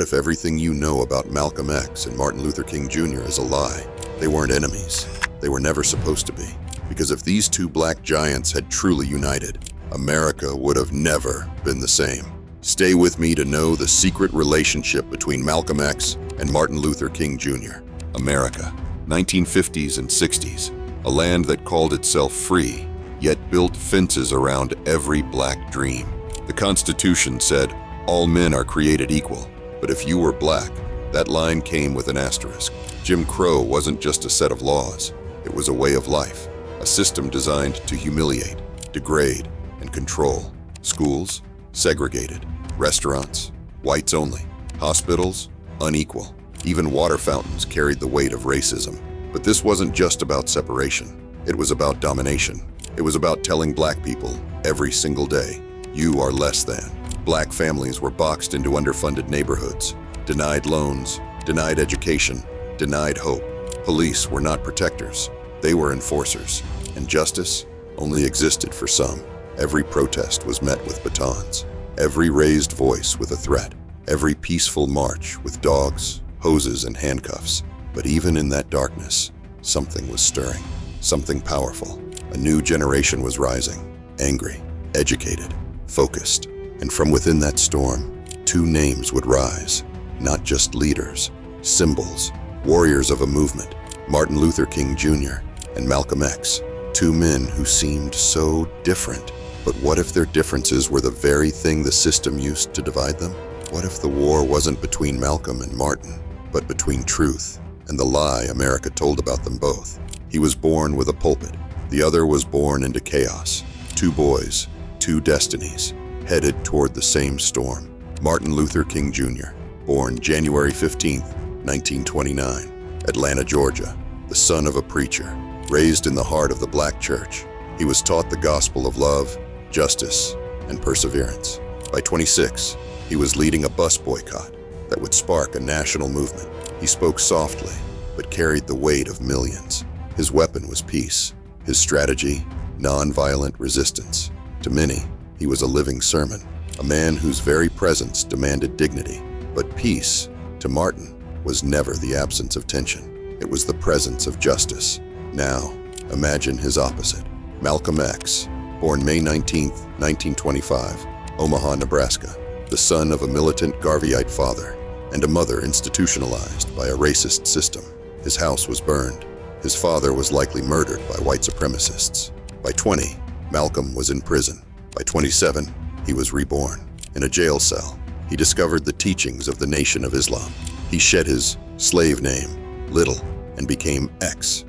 What if everything you know about Malcolm X and Martin Luther King Jr. is a lie? They weren't enemies. They were never supposed to be. Because if these two black giants had truly united, America would have never been the same. Stay with me to know the secret relationship between Malcolm X and Martin Luther King Jr. America, 1950s and 60s, a land that called itself free, yet built fences around every black dream. The Constitution said, all men are created equal, but if you were black, that line came with an asterisk. Jim Crow wasn't just a set of laws, it was a way of life, a system designed to humiliate, degrade, and control. Schools, segregated. Restaurants, whites only. Hospitals, unequal. Even water fountains carried the weight of racism. But this wasn't just about separation. It was about domination. It was about telling black people every single day, you are less than. Black families were boxed into underfunded neighborhoods, denied loans, denied education, denied hope. Police were not protectors. They were enforcers. And justice only existed for some. Every protest was met with batons. Every raised voice with a threat. Every peaceful march with dogs, hoses, and handcuffs. But even in that darkness, something was stirring. Something powerful. A new generation was rising. Angry, educated, focused. And from within that storm, two names would rise. Not just leaders, symbols, warriors of a movement. Martin Luther King Jr. and Malcolm X. Two men who seemed so different. But what if their differences were the very thing the system used to divide them? What if the war wasn't between Malcolm and Martin, but between truth and the lie America told about them both? He was born with a pulpit. The other was born into chaos. Two boys, two destinies, headed toward the same storm. Martin Luther King Jr., born January 15, 1929, Atlanta, Georgia, the son of a preacher, raised in the heart of the black church. He was taught the gospel of love, justice, and perseverance. By 26, he was leading a bus boycott that would spark a national movement. He spoke softly, but carried the weight of millions. His weapon was peace. His strategy, nonviolent resistance. To many, he was a living sermon, a man whose very presence demanded dignity. But peace, to Martin, was never the absence of tension. It was the presence of justice. Now, imagine his opposite. Malcolm X, born May 19, 1925, Omaha, Nebraska, the son of a militant Garveyite father and a mother institutionalized by a racist system. His house was burned. His father was likely murdered by white supremacists. By 20, Malcolm was in prison. By 27, he was reborn. In a jail cell, he discovered the teachings of the Nation of Islam. He shed his slave name, Little, and became X,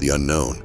the unknown,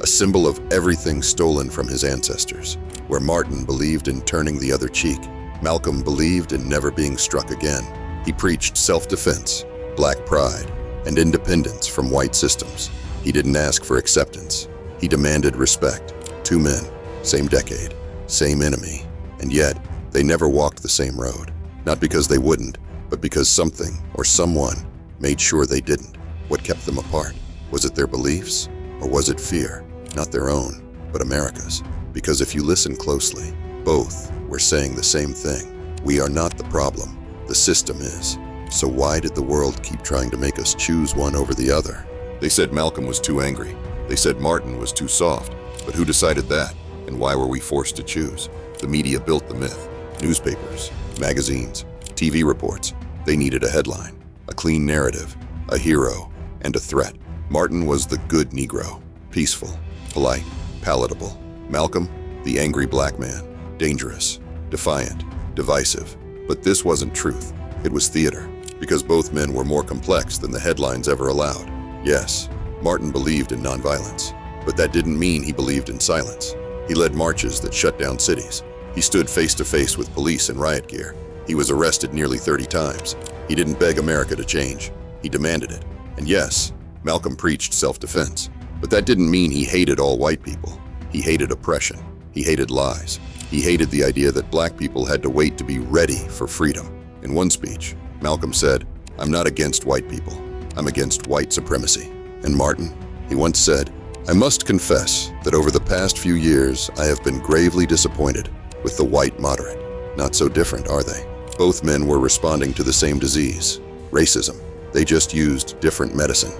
a symbol of everything stolen from his ancestors. Where Martin believed in turning the other cheek, Malcolm believed in never being struck again. He preached self-defense, black pride, and independence from white systems. He didn't ask for acceptance. He demanded respect. Two men, same decade, same enemy, and yet they never walked the same road. Not because they wouldn't, but because something or someone made sure they didn't. What kept them apart? Was it their beliefs? Or was it fear? Not their own, but America's. Because if you listen closely, both were saying the same thing. We are not the problem. The system is. So why did the world keep trying to make us choose one over the other? They said Malcolm was too angry. They said Martin was too soft. But who decided that? And why were we forced to choose? The media built the myth. Newspapers, magazines, TV reports. They needed a headline, a clean narrative, a hero, and a threat. Martin was the good Negro, peaceful, polite, palatable. Malcolm, the angry black man, dangerous, defiant, divisive. But this wasn't truth. It was theater, because both men were more complex than the headlines ever allowed. Yes, Martin believed in nonviolence, but that didn't mean he believed in silence. He led marches that shut down cities. He stood face to face with police in riot gear. He was arrested nearly 30 times. He didn't beg America to change. He demanded it. And yes, Malcolm preached self-defense, but that didn't mean he hated all white people. He hated oppression. He hated lies. He hated the idea that black people had to wait to be ready for freedom. In one speech, Malcolm said, "I'm not against white people. I'm against white supremacy." And Martin, he once said, "I must confess that over the past few years, I have been gravely disappointed with the white moderate. Not so different, are they? Both men were responding to the same disease, racism. They just used different medicine.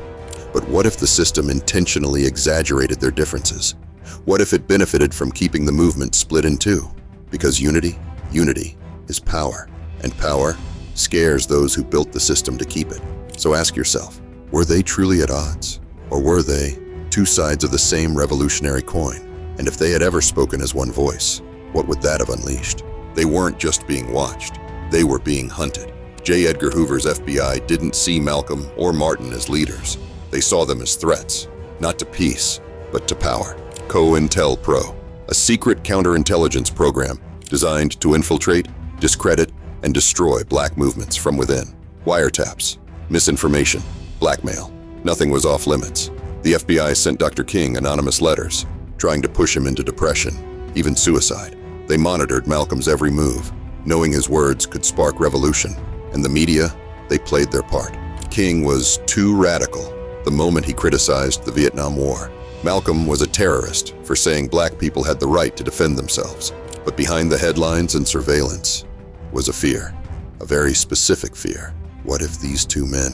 But what if the system intentionally exaggerated their differences? What if it benefited from keeping the movement split in two? Because unity is power, and power scares those who built the system to keep it. So ask yourself, were they truly at odds? Or were they two sides of the same revolutionary coin? And if they had ever spoken as one voice, what would that have unleashed? They weren't just being watched, they were being hunted. J. Edgar Hoover's FBI didn't see Malcolm or Martin as leaders. They saw them as threats, not to peace, but to power. COINTELPRO, a secret counterintelligence program designed to infiltrate, discredit, and destroy black movements from within. Wiretaps, misinformation, blackmail. Nothing was off limits. The FBI sent Dr. King anonymous letters, trying to push him into depression, even suicide. They monitored Malcolm's every move, knowing his words could spark revolution. And the media, they played their part. King was too radical the moment he criticized the Vietnam War. Malcolm was a terrorist for saying black people had the right to defend themselves. But behind the headlines and surveillance was a fear, a very specific fear. What if these two men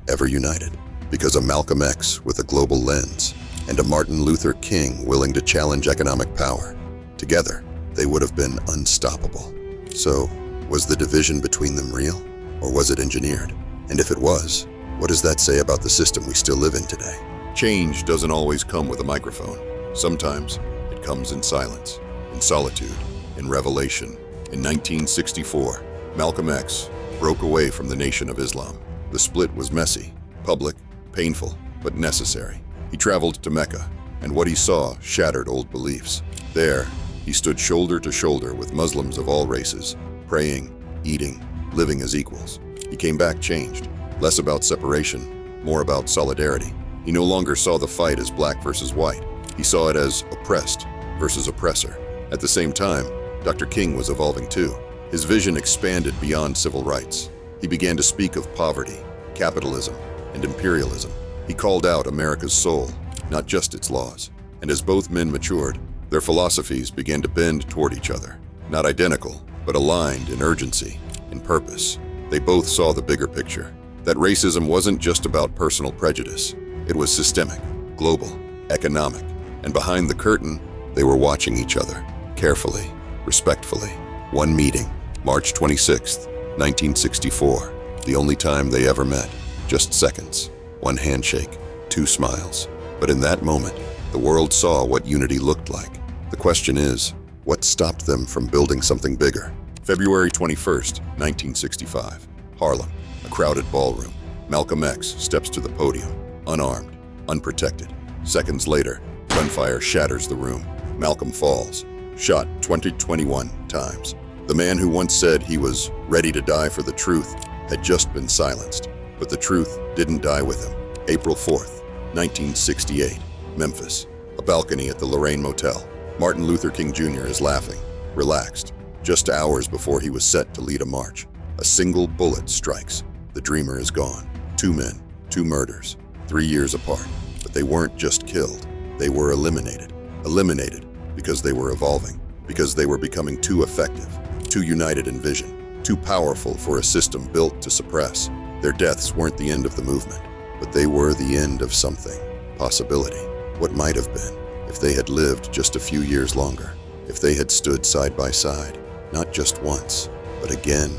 ever united? Because a Malcolm X with a global lens and a Martin Luther King willing to challenge economic power. Together, they would have been unstoppable. So, was the division between them real, or was it engineered? And if it was, what does that say about the system we still live in today? Change doesn't always come with a microphone. Sometimes it comes in silence, in solitude, in revelation. In 1964, Malcolm X broke away from the Nation of Islam. The split was messy, public, painful, but necessary. He traveled to Mecca, and what he saw shattered old beliefs. There, he stood shoulder to shoulder with Muslims of all races, praying, eating, living as equals. He came back changed, less about separation, more about solidarity. He no longer saw the fight as black versus white. He saw it as oppressed versus oppressor. At the same time, Dr. King was evolving too. His vision expanded beyond civil rights. He began to speak of poverty, capitalism, and imperialism. He called out America's soul, not just its laws. And as both men matured, their philosophies began to bend toward each other. Not identical, but aligned in urgency, in purpose. They both saw the bigger picture, that racism wasn't just about personal prejudice. It was systemic, global, economic, and behind the curtain, they were watching each other, carefully, respectfully. One meeting, March 26, 1964, the only time they ever met. Just seconds, one handshake, two smiles. But in that moment, the world saw what unity looked like. The question is, what stopped them from building something bigger? February 21st, 1965, Harlem, a crowded ballroom. Malcolm X steps to the podium, unarmed, unprotected. Seconds later, gunfire shatters the room. Malcolm falls, shot 21 times. The man who once said he was ready to die for the truth had just been silenced. But the truth didn't die with him. April 4th, 1968, Memphis, a balcony at the Lorraine Motel. Martin Luther King Jr. is laughing, relaxed, just hours before he was set to lead a march. A single bullet strikes. The dreamer is gone. Two men, two murders, 3 years apart. But they weren't just killed. They were eliminated. Eliminated because they were evolving, because they were becoming too effective, too united in vision, too powerful for a system built to suppress. Their deaths weren't the end of the movement, but they were the end of something. Possibility. What might have been, if they had lived just a few years longer, if they had stood side by side, not just once, but again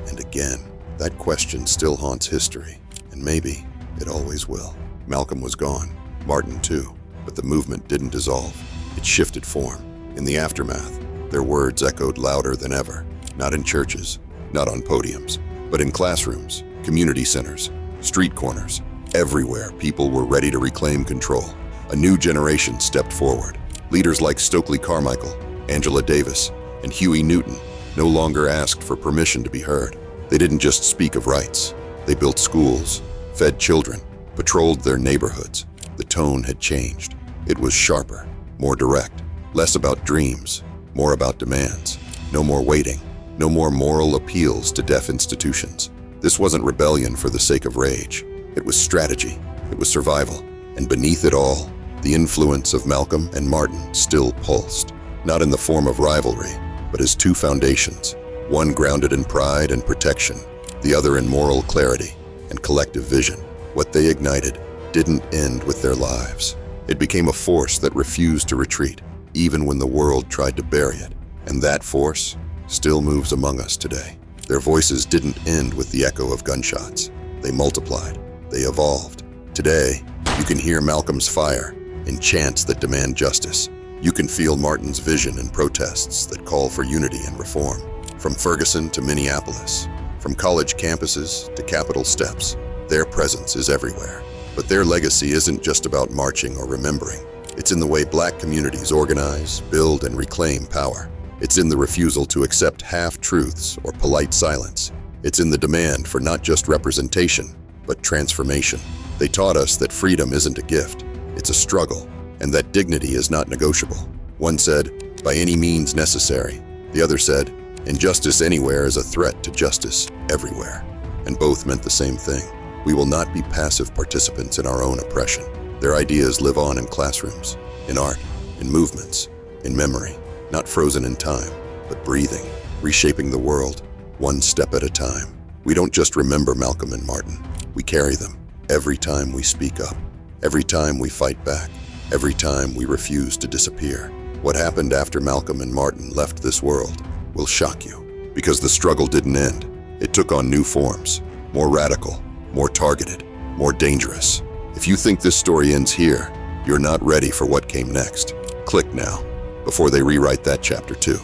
and again. That question still haunts history, and maybe it always will. Malcolm was gone, Martin too, but the movement didn't dissolve. It shifted form. In the aftermath, their words echoed louder than ever, not in churches, not on podiums, but in classrooms, community centers, street corners. Everywhere, people were ready to reclaim control. A new generation stepped forward. Leaders like Stokely Carmichael, Angela Davis, and Huey Newton no longer asked for permission to be heard. They didn't just speak of rights. They built schools, fed children, patrolled their neighborhoods. The tone had changed. It was sharper, more direct, less about dreams, more about demands. No more waiting, no more moral appeals to deaf institutions. This wasn't rebellion for the sake of rage. It was strategy, it was survival, and beneath it all, the influence of Malcolm and Martin still pulsed, not in the form of rivalry, but as two foundations. one grounded in pride and protection, the other in moral clarity and collective vision. What they ignited didn't end with their lives. It became a force that refused to retreat, even when the world tried to bury it. And that force still moves among us today. Their voices didn't end with the echo of gunshots. They multiplied. They evolved. Today, you can hear Malcolm's fire in chants that demand justice. You can feel Martin's vision in protests that call for unity and reform. From Ferguson to Minneapolis, from college campuses to Capitol steps, their presence is everywhere. But their legacy isn't just about marching or remembering. It's in the way Black communities organize, build, and reclaim power. It's in the refusal to accept half-truths or polite silence. It's in the demand for not just representation, but transformation. They taught us that freedom isn't a gift, it's a struggle, and that dignity is not negotiable. One said, by any means necessary. The other said, injustice anywhere is a threat to justice everywhere. And both meant the same thing. We will not be passive participants in our own oppression. Their ideas live on in classrooms, in art, in movements, in memory, not frozen in time, but breathing, reshaping the world, one step at a time. We don't just remember Malcolm and Martin, we carry them every time we speak up, every time we fight back, every time we refuse to disappear. What happened after Malcolm and Martin left this world will shock you, because the struggle didn't end. It took on new forms, more radical, more targeted, more dangerous. If you think this story ends here, you're not ready for what came next. Click now, before they rewrite that chapter too.